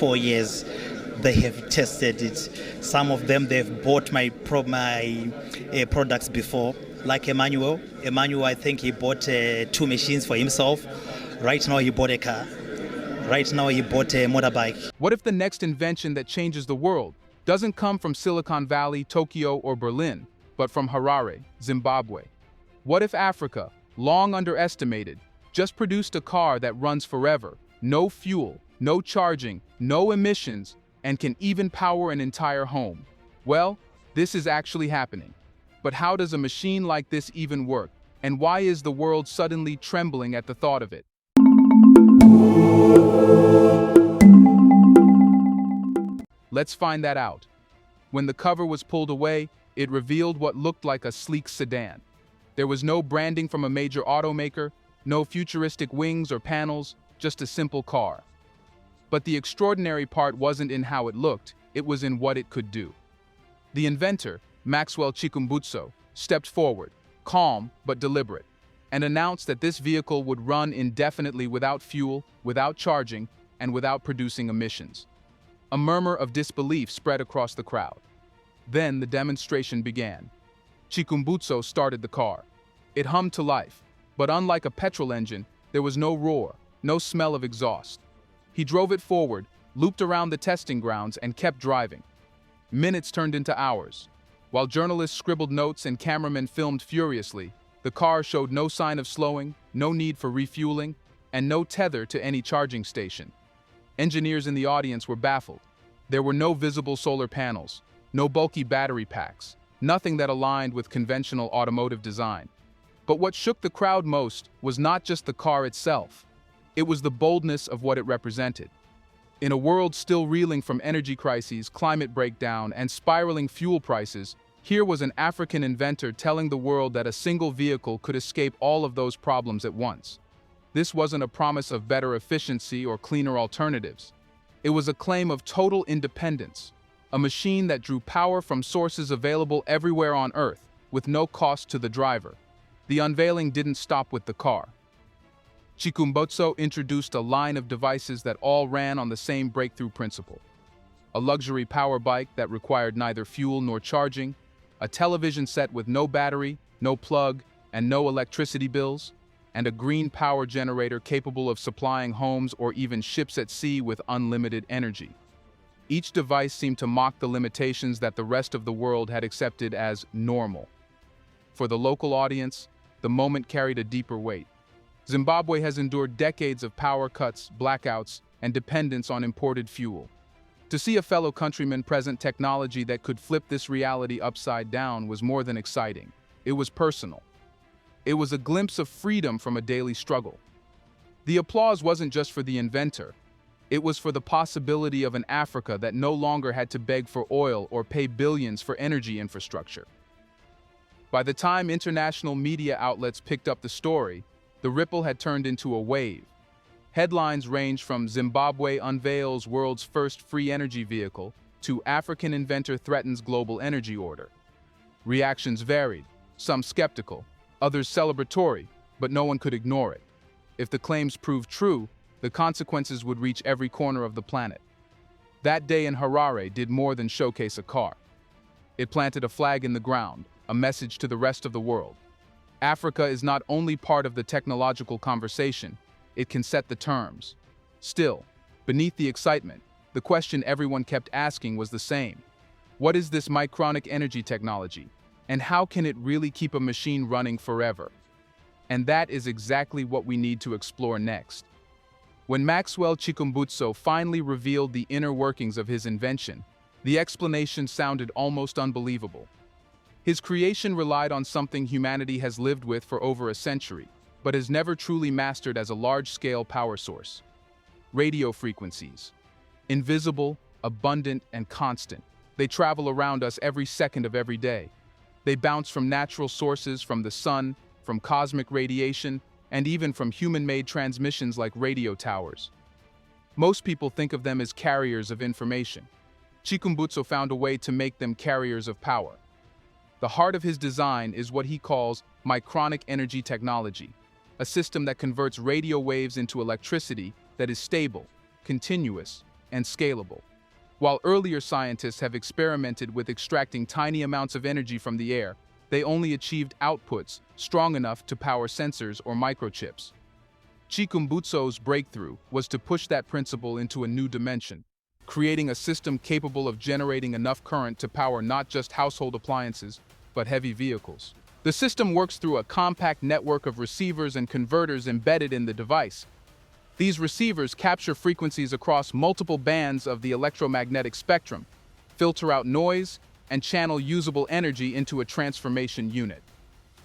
4 years. They have tested it. Some of them, they've bought my products before, like Emmanuel. Emmanuel, I think he bought 2 machines for himself. Right now, he bought a car. Right now, he bought a motorbike. What if the next invention that changes the world doesn't come from Silicon Valley, Tokyo, or Berlin, but from Harare, Zimbabwe? What if Africa, long underestimated, just produced a car that runs forever, no fuel, no charging, no emissions, and can even power an entire home? Well, this is actually happening. But how does a machine like this even work? And why is the world suddenly trembling at the thought of it? Let's find that out. When the cover was pulled away, it revealed what looked like a sleek sedan. There was no branding from a major automaker, no futuristic wings or panels, just a simple car. But the extraordinary part wasn't in how it looked, it was in what it could do. The inventor, Maxwell Chikumbutso, stepped forward, calm but deliberate, and announced that this vehicle would run indefinitely without fuel, without charging, and without producing emissions. A murmur of disbelief spread across the crowd. Then the demonstration began. Chikumbutso started the car. It hummed to life, but unlike a petrol engine, there was no roar, no smell of exhaust. He drove it forward, looped around the testing grounds, and kept driving. Minutes turned into hours. While journalists scribbled notes and cameramen filmed furiously, the car showed no sign of slowing, no need for refueling, and no tether to any charging station. Engineers in the audience were baffled. There were no visible solar panels, no bulky battery packs, nothing that aligned with conventional automotive design. But what shook the crowd most was not just the car itself. It was the boldness of what it represented. In a world still reeling from energy crises, climate breakdown, and spiraling fuel prices, here was an African inventor telling the world that a single vehicle could escape all of those problems at once. This wasn't a promise of better efficiency or cleaner alternatives. It was a claim of total independence, a machine that drew power from sources available everywhere on Earth, with no cost to the driver. The unveiling didn't stop with the car. Chikumbutso introduced a line of devices that all ran on the same breakthrough principle. A luxury power bike that required neither fuel nor charging, a television set with no battery, no plug, and no electricity bills, and a green power generator capable of supplying homes or even ships at sea with unlimited energy. Each device seemed to mock the limitations that the rest of the world had accepted as normal. For the local audience, the moment carried a deeper weight. Zimbabwe has endured decades of power cuts, blackouts, and dependence on imported fuel. To see a fellow countryman present technology that could flip this reality upside down was more than exciting. It was personal. It was a glimpse of freedom from a daily struggle. The applause wasn't just for the inventor. It was for the possibility of an Africa that no longer had to beg for oil or pay billions for energy infrastructure. By the time international media outlets picked up the story, the ripple had turned into a wave. Headlines ranged from Zimbabwe unveils world's first free energy vehicle to African inventor threatens global energy order. Reactions varied, some skeptical, others celebratory, but no one could ignore it. If the claims proved true, the consequences would reach every corner of the planet. That day in Harare did more than showcase a car. It planted a flag in the ground, a message to the rest of the world. Africa is not only part of the technological conversation, it can set the terms. Still, beneath the excitement, the question everyone kept asking was the same. What is this micronic energy technology, and how can it really keep a machine running forever? And that is exactly what we need to explore next. When Maxwell Chikumbutso finally revealed the inner workings of his invention, the explanation sounded almost unbelievable. His creation relied on something humanity has lived with for over a century, but has never truly mastered as a large-scale power source. Radio frequencies. Invisible, abundant, and constant. They travel around us every second of every day. They bounce from natural sources, from the sun, from cosmic radiation, and even from human-made transmissions like radio towers. Most people think of them as carriers of information. Chikumbutso found a way to make them carriers of power. The heart of his design is what he calls micronic energy technology, a system that converts radio waves into electricity that is stable, continuous, and scalable. While earlier scientists have experimented with extracting tiny amounts of energy from the air, they only achieved outputs strong enough to power sensors or microchips. Chikumbutso's breakthrough was to push that principle into a new dimension, creating a system capable of generating enough current to power not just household appliances, but heavy vehicles. The system works through a compact network of receivers and converters embedded in the device. These receivers capture frequencies across multiple bands of the electromagnetic spectrum, filter out noise, and channel usable energy into a transformation unit.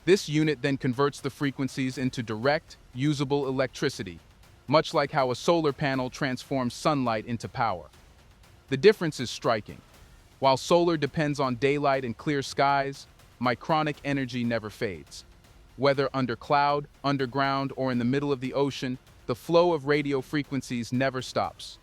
This unit then converts the frequencies into direct, usable electricity, much like how a solar panel transforms sunlight into power. The difference is striking. While solar depends on daylight and clear skies, micronic energy never fades. Whether under cloud, underground, or in the middle of the ocean, the flow of radio frequencies never stops.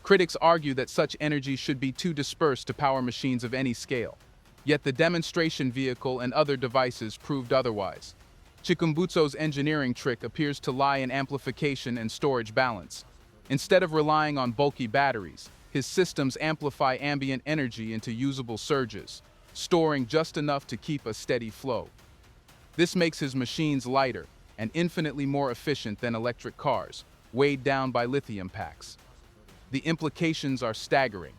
Critics argue that such energy should be too dispersed to power machines of any scale. Yet the demonstration vehicle and other devices proved otherwise. Chikumbutso's engineering trick appears to lie in amplification and storage balance. Instead of relying on bulky batteries, his systems amplify ambient energy into usable surges, storing just enough to keep a steady flow. This makes his machines lighter and infinitely more efficient than electric cars, weighed down by lithium packs. The implications are staggering.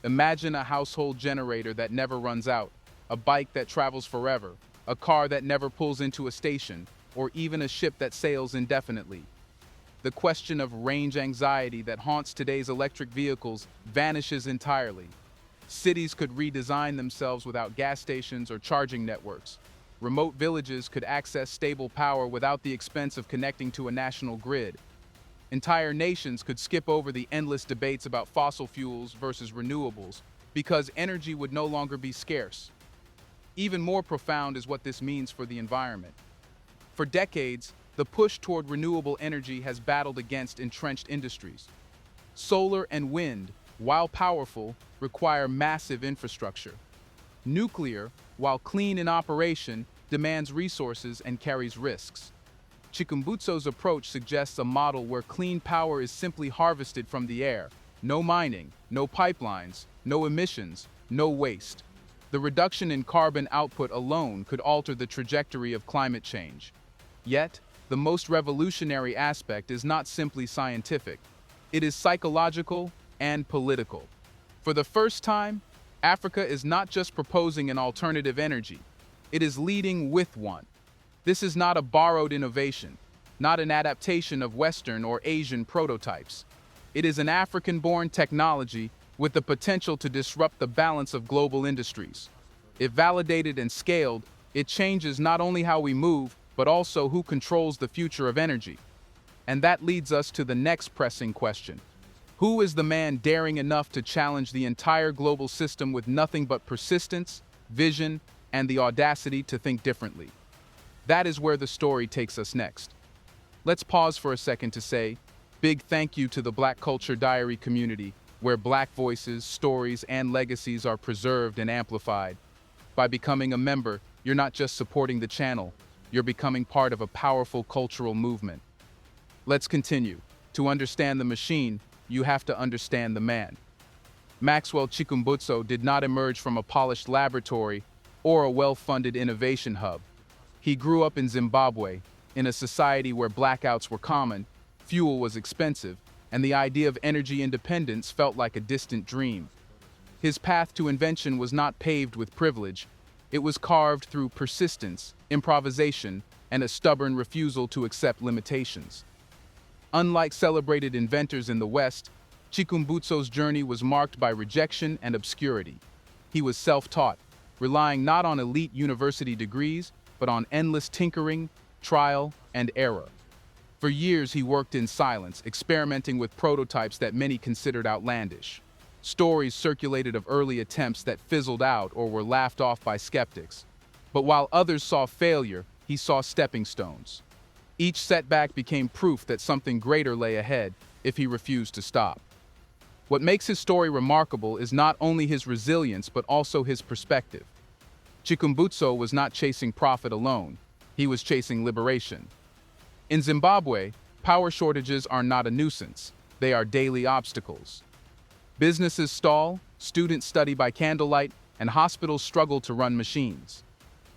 Imagine a household generator that never runs out, a bike that travels forever, a car that never pulls into a station, or even a ship that sails indefinitely. The question of range anxiety that haunts today's electric vehicles vanishes entirely. Cities could redesign themselves without gas stations or charging networks. Remote villages could access stable power without the expense of connecting to a national grid. Entire nations could skip over the endless debates about fossil fuels versus renewables because energy would no longer be scarce. Even more profound is what this means for the environment. For decades, the push toward renewable energy has battled against entrenched industries. Solar and wind, while powerful, require massive infrastructure. Nuclear, while clean in operation, demands resources and carries risks. Chikumbutso's approach suggests a model where clean power is simply harvested from the air. No mining, no pipelines, no emissions, no waste. The reduction in carbon output alone could alter the trajectory of climate change. Yet, the most revolutionary aspect is not simply scientific. It is psychological and political. For the first time, Africa is not just proposing an alternative energy, it is leading with one. This is not a borrowed innovation, not an adaptation of Western or Asian prototypes. It is an African-born technology with the potential to disrupt the balance of global industries. If validated and scaled, it changes not only how we move, but also who controls the future of energy. And that leads us to the next pressing question. Who is the man daring enough to challenge the entire global system with nothing but persistence, vision, and the audacity to think differently? That is where the story takes us next. Let's pause for a second to say, big thank you to the Black Culture Diary community, where Black voices, stories, and legacies are preserved and amplified. By becoming a member, you're not just supporting the channel, you're becoming part of a powerful cultural movement. Let's continue. To understand the machine, you have to understand the man. Maxwell Chikumbutso did not emerge from a polished laboratory or a well-funded innovation hub. He grew up in Zimbabwe, in a society where blackouts were common, fuel was expensive, and the idea of energy independence felt like a distant dream. His path to invention was not paved with privilege. It was carved through persistence, improvisation, and a stubborn refusal to accept limitations. Unlike celebrated inventors in the West, Chikumbutso's journey was marked by rejection and obscurity. He was self-taught, relying not on elite university degrees, but on endless tinkering, trial, and error. For years, he worked in silence, experimenting with prototypes that many considered outlandish. Stories circulated of early attempts that fizzled out or were laughed off by skeptics. But while others saw failure, he saw stepping stones. Each setback became proof that something greater lay ahead if he refused to stop. What makes his story remarkable is not only his resilience, but also his perspective. Chikumbutso was not chasing profit alone, he was chasing liberation. In Zimbabwe, power shortages are not a nuisance, they are daily obstacles. Businesses stall, students study by candlelight, and hospitals struggle to run machines.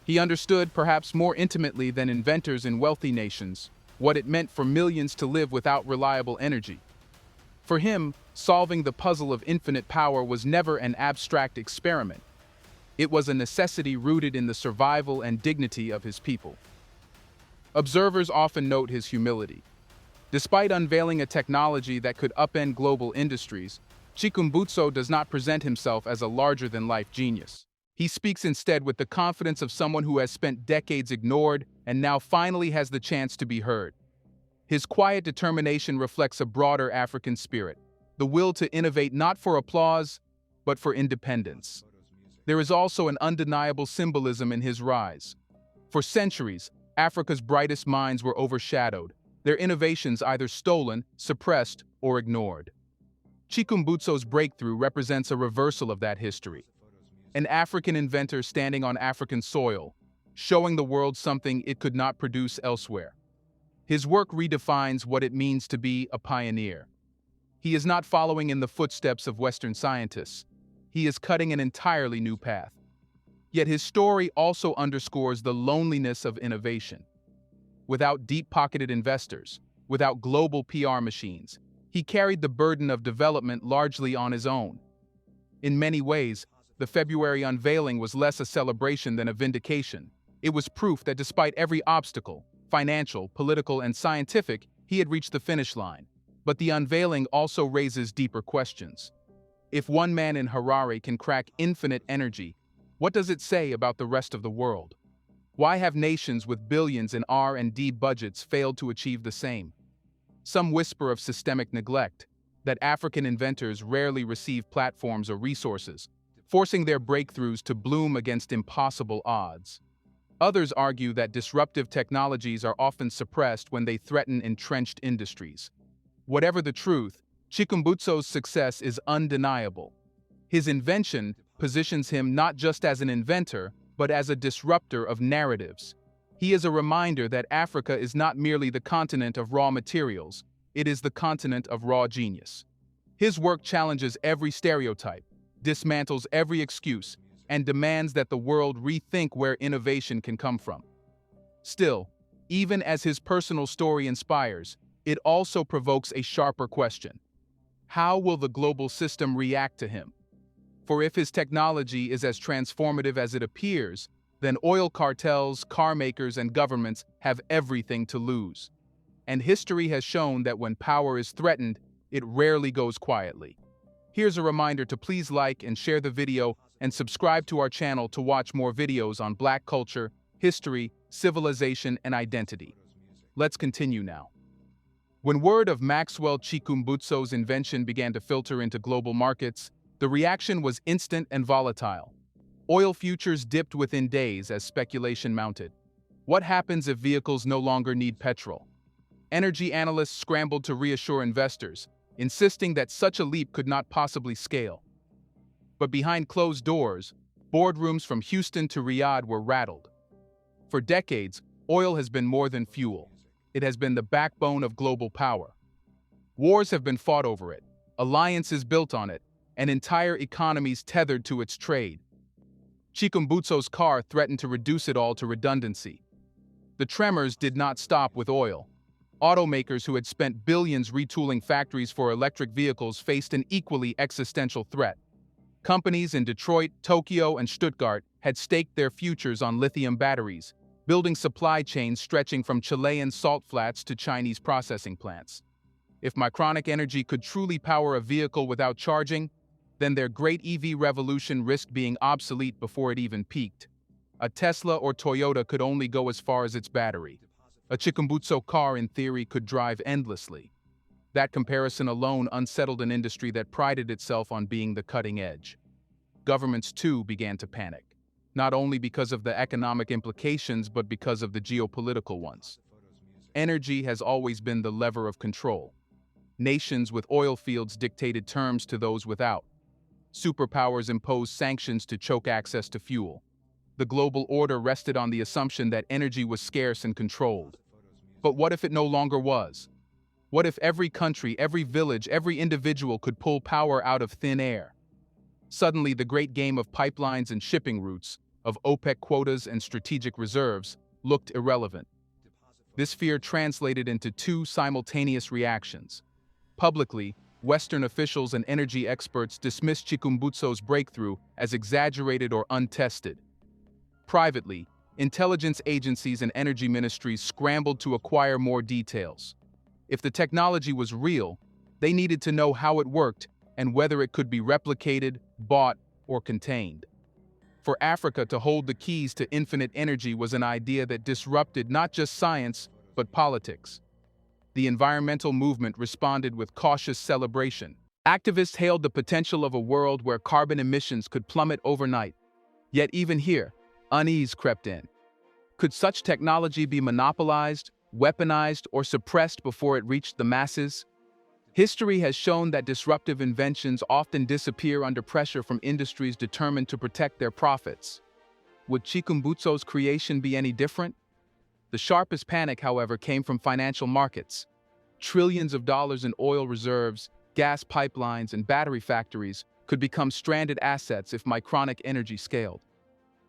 He understood, perhaps more intimately than inventors in wealthy nations, what it meant for millions to live without reliable energy. For him, solving the puzzle of infinite power was never an abstract experiment. It was a necessity rooted in the survival and dignity of his people. Observers often note his humility. Despite unveiling a technology that could upend global industries, Chikumbutso does not present himself as a larger-than-life genius. He speaks instead with the confidence of someone who has spent decades ignored and now finally has the chance to be heard. His quiet determination reflects a broader African spirit, the will to innovate not for applause, but for independence. There is also an undeniable symbolism in his rise. For centuries, Africa's brightest minds were overshadowed, their innovations either stolen, suppressed, or ignored. Chikumbutso's breakthrough represents a reversal of that history. An African inventor standing on African soil, showing the world something it could not produce elsewhere. His work redefines what it means to be a pioneer. He is not following in the footsteps of Western scientists. He is cutting an entirely new path. Yet his story also underscores the loneliness of innovation. Without deep-pocketed investors, without global PR machines, he carried the burden of development largely on his own. In many ways, the February unveiling was less a celebration than a vindication. It was proof that despite every obstacle, financial, political, and scientific, he had reached the finish line. But the unveiling also raises deeper questions. If one man in Harare can crack infinite energy, what does it say about the rest of the world? Why have nations with billions in R&D budgets failed to achieve the same? Some whisper of systemic neglect, that African inventors rarely receive platforms or resources, forcing their breakthroughs to bloom against impossible odds. Others argue that disruptive technologies are often suppressed when they threaten entrenched industries. Whatever the truth, Chikumbutso's success is undeniable. His invention positions him not just as an inventor, but as a disruptor of narratives. He is a reminder that Africa is not merely the continent of raw materials, it is the continent of raw genius. His work challenges every stereotype, dismantles every excuse, and demands that the world rethink where innovation can come from. Still, even as his personal story inspires, it also provokes a sharper question. How will the global system react to him? For if his technology is as transformative as it appears, then oil cartels, car makers, and governments have everything to lose. And history has shown that when power is threatened, it rarely goes quietly. Here's a reminder to please like and share the video and subscribe to our channel to watch more videos on Black culture, history, civilization, and identity. Let's continue now. When word of Maxwell Chikumbutso's invention began to filter into global markets, the reaction was instant and volatile. Oil futures dipped within days as speculation mounted. What happens if vehicles no longer need petrol? Energy analysts scrambled to reassure investors, insisting that such a leap could not possibly scale. But behind closed doors, boardrooms from Houston to Riyadh were rattled. For decades, oil has been more than fuel. It has been the backbone of global power. Wars have been fought over it, alliances built on it, and entire economies tethered to its trade. Chikumbutso's car threatened to reduce it all to redundancy. The tremors did not stop with oil. Automakers who had spent billions retooling factories for electric vehicles faced an equally existential threat. Companies in Detroit, Tokyo, and Stuttgart had staked their futures on lithium batteries, building supply chains stretching from Chilean salt flats to Chinese processing plants. If Micronic Energy could truly power a vehicle without charging, then their great EV revolution risked being obsolete before it even peaked. A Tesla or Toyota could only go as far as its battery. A Chikumbutso car, in theory, could drive endlessly. That comparison alone unsettled an industry that prided itself on being the cutting edge. Governments, too, began to panic, not only because of the economic implications but because of the geopolitical ones. Energy has always been the lever of control. Nations with oil fields dictated terms to those without. Superpowers imposed sanctions to choke access to fuel. The global order rested on the assumption that energy was scarce and controlled. But what if it no longer was? What if every country, every village, every individual could pull power out of thin air? Suddenly, the great game of pipelines and shipping routes, of OPEC quotas and strategic reserves, looked irrelevant. This fear translated into two simultaneous reactions. Publicly, Western officials and energy experts dismissed Chikumbutso's breakthrough as exaggerated or untested. Privately, intelligence agencies and energy ministries scrambled to acquire more details. If the technology was real, they needed to know how it worked and whether it could be replicated, bought, or contained. For Africa to hold the keys to infinite energy was an idea that disrupted not just science, but politics. The environmental movement responded with cautious celebration. Activists hailed the potential of a world where carbon emissions could plummet overnight. Yet even here, unease crept in. Could such technology be monopolized, weaponized, or suppressed before it reached the masses? History has shown that disruptive inventions often disappear under pressure from industries determined to protect their profits. Would Chikumbutso's creation be any different? The sharpest panic, however, came from financial markets. Trillions of dollars in oil reserves, gas pipelines, and battery factories could become stranded assets if Micronic Energy scaled.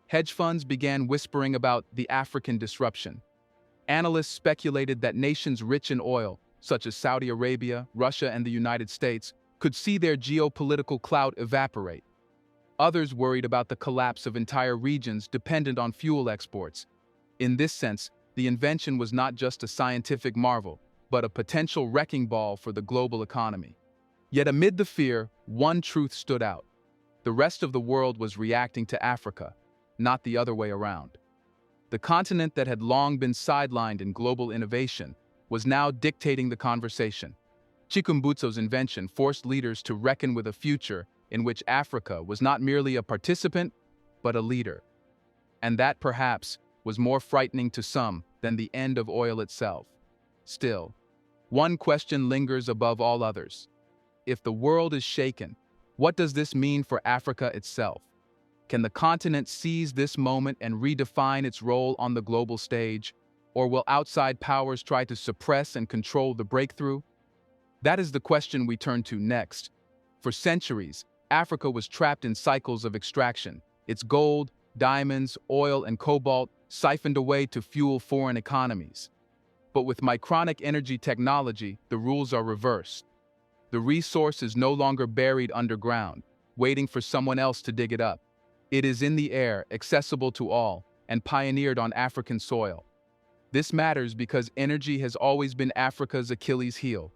Hedge funds began whispering about the African disruption. Analysts speculated that nations rich in oil, such as Saudi Arabia, Russia, and the United States, could see their geopolitical clout evaporate. Others worried about the collapse of entire regions dependent on fuel exports. In this sense, the invention was not just a scientific marvel, but a potential wrecking ball for the global economy. Yet amid the fear, one truth stood out. The rest of the world was reacting to Africa, not the other way around. The continent that had long been sidelined in global innovation was now dictating the conversation. Chikumbutso's invention forced leaders to reckon with a future in which Africa was not merely a participant, but a leader. And that, perhaps, was more frightening to some than the end of oil itself. Still, one question lingers above all others. If the world is shaken, what does this mean for Africa itself? Can the continent seize this moment and redefine its role on the global stage? Or will outside powers try to suppress and control the breakthrough? That is the question we turn to next. For centuries, Africa was trapped in cycles of extraction. Its gold, diamonds, oil, and cobalt siphoned away to fuel foreign economies. But with Micronic Energy technology, the rules are reversed. The resource is no longer buried underground, waiting for someone else to dig it up. It is in the air, accessible to all, and pioneered on African soil. This matters because energy has always been Africa's Achilles heel.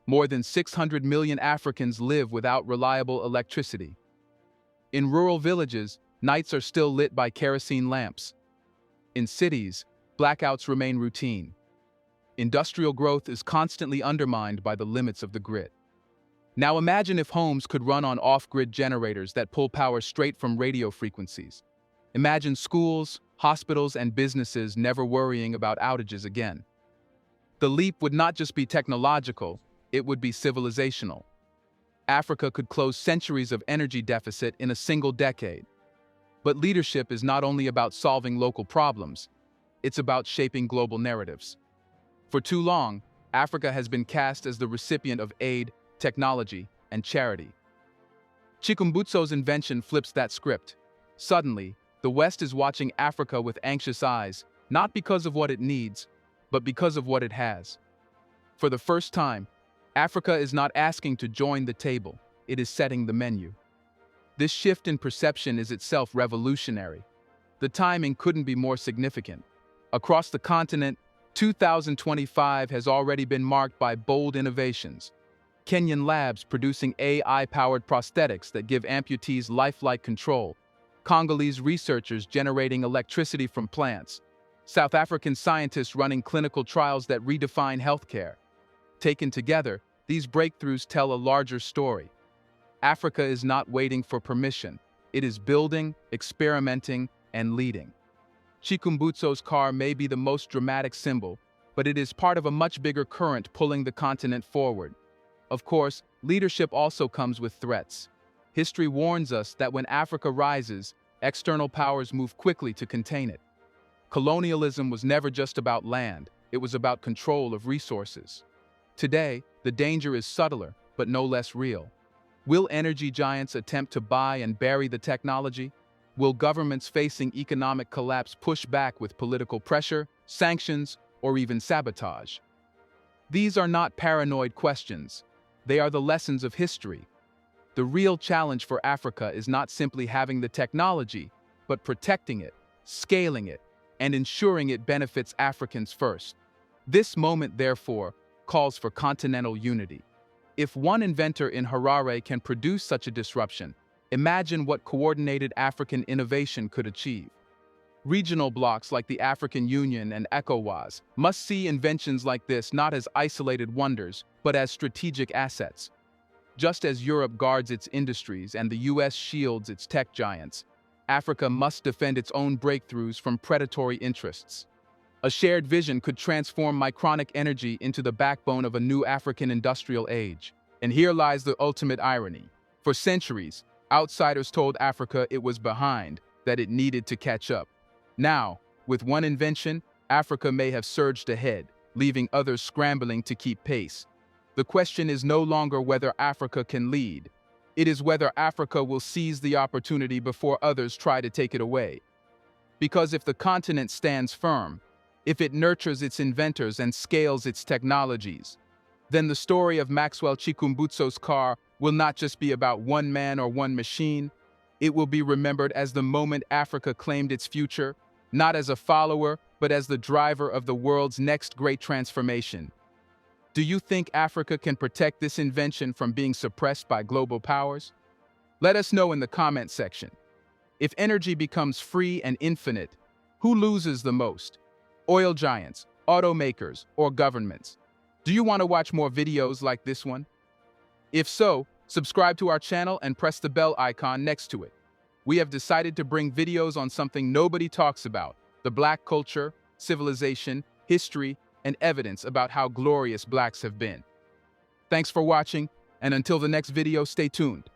More than 600 million Africans live without reliable electricity. In rural villages, nights are still lit by kerosene lamps. In cities, blackouts remain routine. Industrial growth is constantly undermined by the limits of the grid. Now imagine if homes could run on off-grid generators that pull power straight from radio frequencies. Imagine schools, hospitals, and businesses never worrying about outages again. The leap would not just be technological, it would be civilizational. Africa could close centuries of energy deficit in a single decade. But leadership is not only about solving local problems, it's about shaping global narratives. For too long, Africa has been cast as the recipient of aid, technology, and charity. Chikumbutso's invention flips that script. Suddenly, the West is watching Africa with anxious eyes, not because of what it needs, but because of what it has. For the first time, Africa is not asking to join the table, it is setting the menu. This shift in perception is itself revolutionary. The timing couldn't be more significant. Across the continent, 2025 has already been marked by bold innovations. Kenyan labs producing AI-powered prosthetics that give amputees lifelike control. Congolese researchers generating electricity from plants. South African scientists running clinical trials that redefine healthcare. Taken together, these breakthroughs tell a larger story. Africa is not waiting for permission. It is building, experimenting, and leading. Chikumbutso's car may be the most dramatic symbol, but it is part of a much bigger current pulling the continent forward. Of course, leadership also comes with threats. History warns us that when Africa rises, external powers move quickly to contain it. Colonialism was never just about land, it was about control of resources. Today, the danger is subtler, but no less real. Will energy giants attempt to buy and bury the technology? Will governments facing economic collapse push back with political pressure, sanctions, or even sabotage? These are not paranoid questions. They are the lessons of history. The real challenge for Africa is not simply having the technology, but protecting it, scaling it, and ensuring it benefits Africans first. This moment, therefore, calls for continental unity. If one inventor in Harare can produce such a disruption, imagine what coordinated African innovation could achieve. Regional blocs like the African Union and ECOWAS must see inventions like this not as isolated wonders, but as strategic assets. Just as Europe guards its industries and the US shields its tech giants, Africa must defend its own breakthroughs from predatory interests. A shared vision could transform micronic energy into the backbone of a new African industrial age. And here lies the ultimate irony. For centuries, outsiders told Africa it was behind, that it needed to catch up. Now, with one invention, Africa may have surged ahead, leaving others scrambling to keep pace. The question is no longer whether Africa can lead. It is whether Africa will seize the opportunity before others try to take it away. Because if the continent stands firm, if it nurtures its inventors and scales its technologies, then the story of Maxwell Chikumbutso's car will not just be about one man or one machine. It will be remembered as the moment Africa claimed its future, not as a follower, but as the driver of the world's next great transformation. Do you think Africa can protect this invention from being suppressed by global powers? Let us know in the comment section. If energy becomes free and infinite, who loses the most? Oil giants, automakers, or governments? Do you want to watch more videos like this one? If so, subscribe to our channel and press the bell icon next to it. We have decided to bring videos on something nobody talks about: the Black culture, civilization, history, and evidence about how glorious Blacks have been. Thanks for watching, and until the next video, stay tuned.